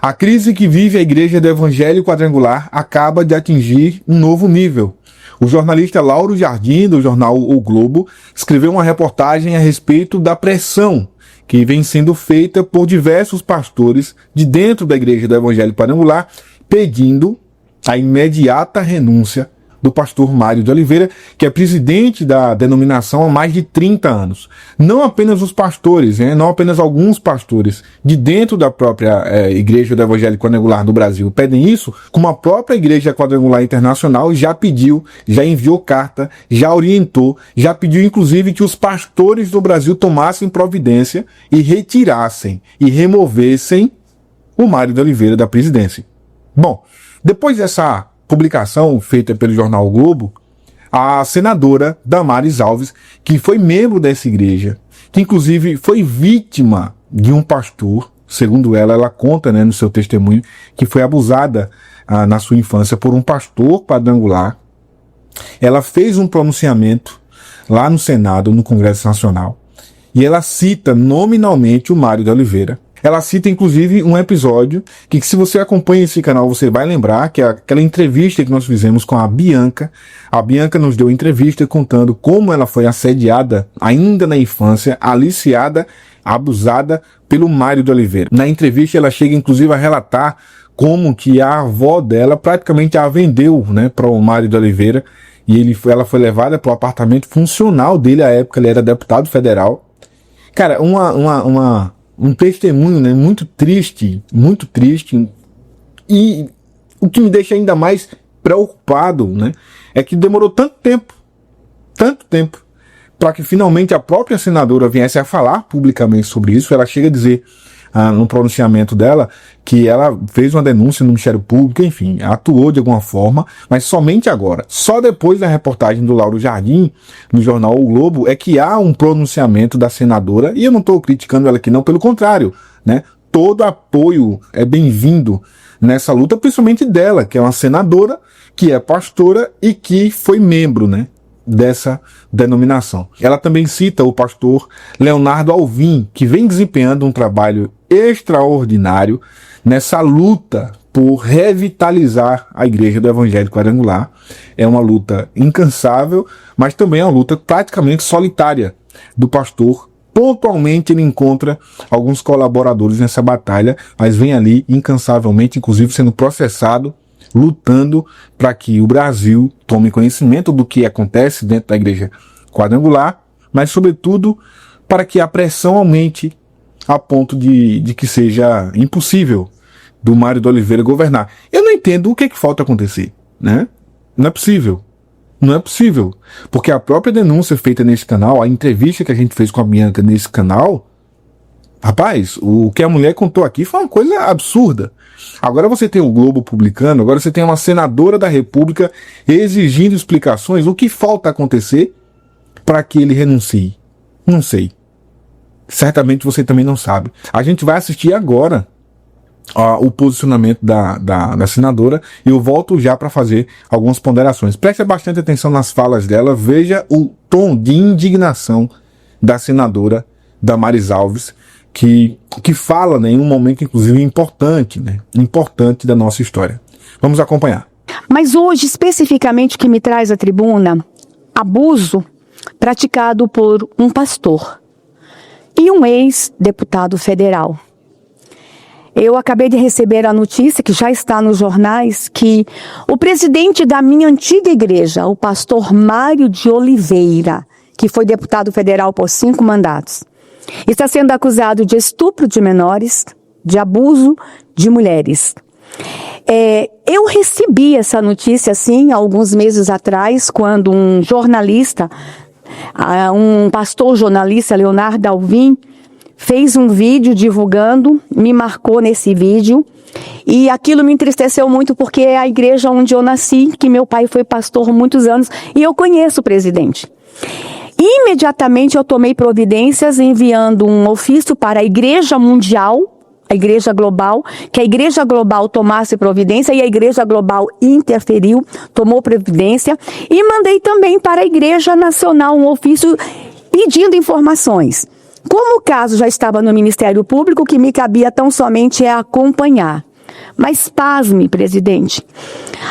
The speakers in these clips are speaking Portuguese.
A crise que vive a Igreja do Evangelho Quadrangular acaba de atingir um novo nível. O jornalista Lauro Jardim, do jornal O Globo, escreveu uma reportagem a respeito da pressão que vem sendo feita por diversos pastores de dentro da Igreja do Evangelho Quadrangular, pedindo a imediata renúncia do pastor Mário de Oliveira, que é presidente da denominação há mais de 30 anos. Não apenas os pastores, não apenas alguns pastores de dentro da própria Igreja do Evangelho Quadrangular do Brasil pedem isso, como a própria Igreja Quadrangular Internacional já pediu, já enviou carta, já orientou, já pediu inclusive que os pastores do Brasil tomassem providência e retirassem e removessem o Mário de Oliveira da presidência. Bom, depois dessa publicação feita pelo jornal o Globo, a senadora Damares Alves, que foi membro dessa igreja, que inclusive foi vítima de um pastor, segundo ela conta, no seu testemunho, que foi abusada na sua infância por um pastor quadrangular. Ela fez um pronunciamento lá no Senado, no Congresso Nacional, e ela cita nominalmente o Mário de Oliveira. Ela cita, inclusive, um episódio que, se você acompanha esse canal, você vai lembrar, que é aquela entrevista que nós fizemos com a Bianca. A Bianca nos deu entrevista contando como ela foi assediada, ainda na infância, aliciada, abusada pelo Mário de Oliveira. Na entrevista, ela chega, inclusive, a relatar como que a avó dela praticamente a vendeu, para o Mário de Oliveira, e ela foi levada para o apartamento funcional dele. À época, ele era deputado federal. Cara, um testemunho, muito triste, e o que me deixa ainda mais preocupado, é que demorou tanto tempo, para que finalmente a própria senadora viesse a falar publicamente sobre isso. Ela chega a dizer, no pronunciamento dela, que ela fez uma denúncia no Ministério Público, enfim, atuou de alguma forma, mas somente agora, só depois da reportagem do Lauro Jardim, no jornal O Globo, é que há um pronunciamento da senadora, e eu não estou criticando ela aqui não, pelo contrário, todo apoio é bem-vindo nessa luta, principalmente dela, que é uma senadora, que é pastora e que foi membro, dessa denominação. Ela também cita o pastor Leonardo Alvim, que vem desempenhando um trabalho extraordinário nessa luta por revitalizar a Igreja do Evangelho Quadrangular. É uma luta incansável, mas também é uma luta praticamente solitária do pastor. Pontualmente ele encontra alguns colaboradores nessa batalha, mas vem ali incansavelmente, inclusive sendo processado, lutando para que o Brasil tome conhecimento do que acontece dentro da Igreja Quadrangular, mas sobretudo para que a pressão aumente a ponto de que seja impossível do Mário de Oliveira governar. Eu não entendo o que falta acontecer, Não é possível. Não é possível. Porque a própria denúncia feita nesse canal, a entrevista que a gente fez com a Bianca nesse canal, rapaz, o que a mulher contou aqui foi uma coisa absurda. Agora você tem o Globo publicando, agora você tem uma senadora da República exigindo explicações. O que falta acontecer para que ele renuncie? Não sei. Certamente você também não sabe. A gente vai assistir agora o posicionamento da senadora, e eu volto já para fazer algumas ponderações. Preste bastante atenção nas falas dela, veja o tom de indignação da senadora Damares Alves, que fala em um momento, inclusive, importante da nossa história. Vamos acompanhar. Mas hoje, especificamente, o que me traz à tribuna, abuso praticado por um pastor e um ex-deputado federal. Eu acabei de receber a notícia, que já está nos jornais, que o presidente da minha antiga igreja, o pastor Mário de Oliveira, que foi deputado federal por 5 mandatos, está sendo acusado de estupro de menores, de abuso de mulheres. Eu recebi essa notícia, há alguns meses atrás, quando um jornalista, um pastor jornalista, Leonardo Alvim, fez um vídeo divulgando, me marcou nesse vídeo, e aquilo me entristeceu muito, porque é a igreja onde eu nasci, que meu pai foi pastor há muitos anos, e eu conheço o presidente. Imediatamente eu tomei providências enviando um ofício para a Igreja Mundial, a Igreja Global, que a Igreja Global tomasse providência, e a Igreja Global interferiu, tomou providência, e mandei também para a Igreja Nacional um ofício pedindo informações. Como o caso já estava no Ministério Público, o que me cabia tão somente é acompanhar. Mas pasme, presidente,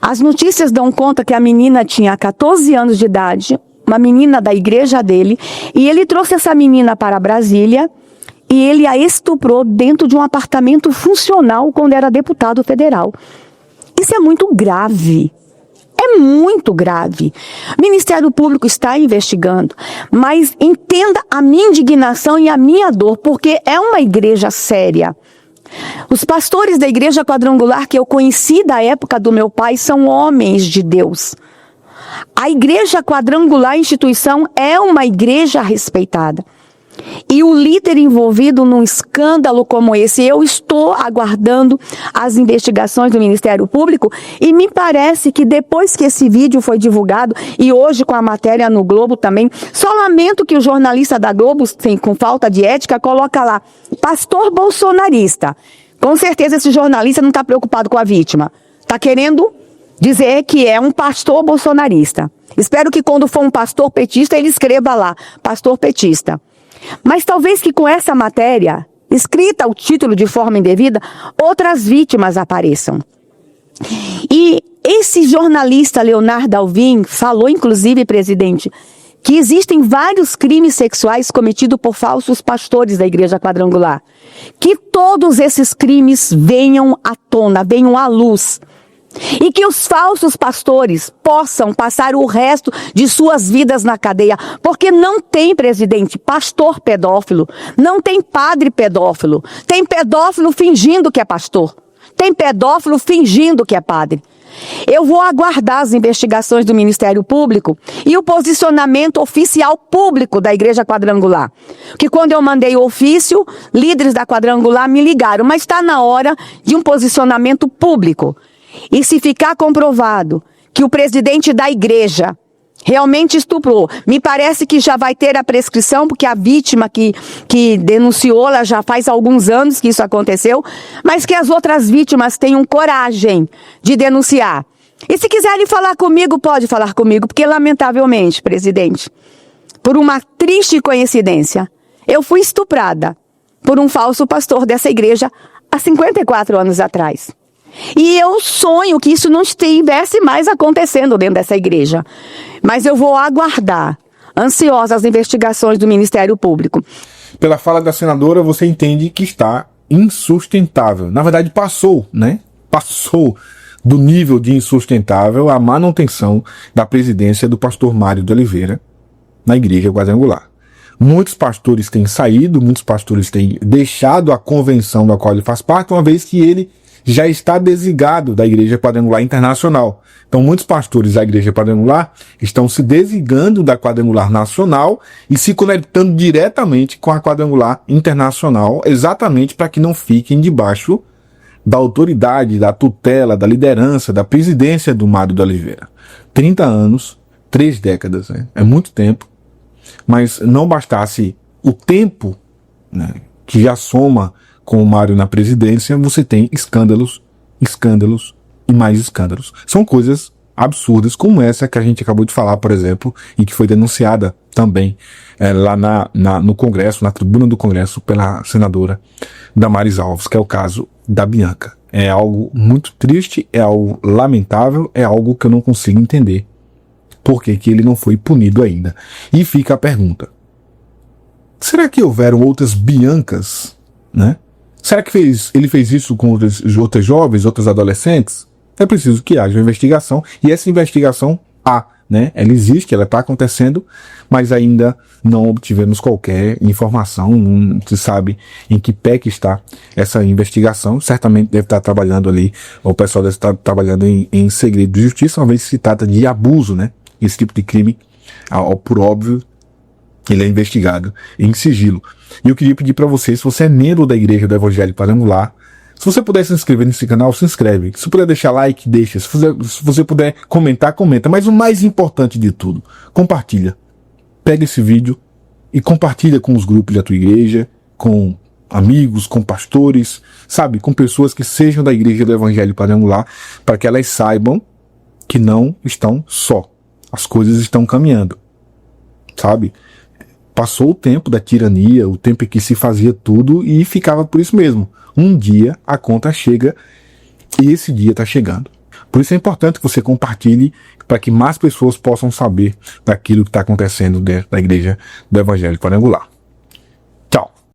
as notícias dão conta que a menina tinha 14 anos de idade, uma menina da igreja dele, e ele trouxe essa menina para Brasília e ele a estuprou dentro de um apartamento funcional quando era deputado federal. Isso é muito grave. É muito grave. O Ministério Público está investigando, mas entenda a minha indignação e a minha dor, porque é uma igreja séria. Os pastores da igreja quadrangular que eu conheci da época do meu pai são homens de Deus. A igreja quadrangular instituição é uma igreja respeitada. E o líder envolvido num escândalo como esse, eu estou aguardando as investigações do Ministério Público e me parece que depois que esse vídeo foi divulgado e hoje com a matéria no Globo também, só lamento que o jornalista da Globo, com falta de ética, coloca lá, pastor bolsonarista. Com certeza esse jornalista não está preocupado com a vítima. Está querendo dizer que é um pastor bolsonarista. Espero que quando for um pastor petista ele escreva lá, pastor petista. Mas talvez que com essa matéria, escrita o título de forma indevida, outras vítimas apareçam. E esse jornalista Leonardo Alvim falou, inclusive, presidente, que existem vários crimes sexuais cometidos por falsos pastores da Igreja Quadrangular. Que todos esses crimes venham à tona, venham à luz. E que os falsos pastores possam passar o resto de suas vidas na cadeia, porque não tem, presidente, pastor pedófilo, não tem padre pedófilo, tem pedófilo fingindo que é pastor, tem pedófilo fingindo que é padre. Eu vou aguardar as investigações do Ministério Público e o posicionamento oficial público da Igreja Quadrangular. Que quando eu mandei o ofício, líderes da Quadrangular me ligaram, mas está na hora de um posicionamento público. E se ficar comprovado que o presidente da igreja realmente estuprou, me parece que já vai ter a prescrição, porque a vítima que denunciou, ela já faz alguns anos que isso aconteceu, mas que as outras vítimas tenham coragem de denunciar. E se quiserem falar comigo, pode falar comigo, porque lamentavelmente, presidente, por uma triste coincidência, eu fui estuprada por um falso pastor dessa igreja há 54 anos atrás. E eu sonho que isso não estivesse mais acontecendo dentro dessa igreja. Mas eu vou aguardar, ansiosa, as investigações do Ministério Público. Pela fala da senadora, você entende que está insustentável. Na verdade, passou, né? Passou do nível de insustentável a manutenção da presidência do pastor Mário de Oliveira na Igreja Quadrangular. Muitos pastores têm saído, muitos pastores têm deixado a convenção da qual ele faz parte, uma vez que ele já está desligado da Igreja Quadrangular Internacional. Então, muitos pastores da Igreja Quadrangular estão se desligando da Quadrangular Nacional e se conectando diretamente com a Quadrangular Internacional, exatamente para que não fiquem debaixo da autoridade, da tutela, da liderança, da presidência do Mário de Oliveira. 30 anos, 3 décadas, né? É muito tempo, mas não bastasse o tempo, né, que já soma com o Mário na presidência, você tem escândalos, escândalos e mais escândalos. São coisas absurdas como essa que a gente acabou de falar, por exemplo, e que foi denunciada também lá no Congresso, na tribuna do Congresso, pela senadora Damares Alves, que é o caso da Bianca. É algo muito triste, é algo lamentável, é algo que eu não consigo entender por que ele não foi punido ainda. E fica a pergunta, será que houveram outras Biancas, né? Será que ele fez isso com outras jovens, outros adolescentes? É preciso que haja uma investigação, e essa investigação né? Ela existe, ela está acontecendo, mas ainda não obtivemos qualquer informação, não se sabe em que pé que está essa investigação. Certamente deve estar trabalhando ali, o pessoal deve estar trabalhando em segredo de justiça, uma vez que se trata de abuso, né? Esse tipo de crime, por óbvio, ele é investigado em sigilo. E eu queria pedir para você, se você é membro da Igreja do Evangelho Quadrangular, se você puder se inscrever nesse canal, se inscreve. Se puder deixar like, deixa. Se você puder comentar, comenta. Mas o mais importante de tudo, compartilha. Pega esse vídeo e compartilha com os grupos da tua igreja, com amigos, com pastores, sabe? Com pessoas que sejam da Igreja do Evangelho Quadrangular, para que elas saibam que não estão só. As coisas estão caminhando, sabe? Passou o tempo da tirania, o tempo em que se fazia tudo e ficava por isso mesmo. Um dia a conta chega E esse dia está chegando. Por isso é importante que você compartilhe para que mais pessoas possam saber daquilo que está acontecendo dentro da igreja do Evangelho Quadrangular.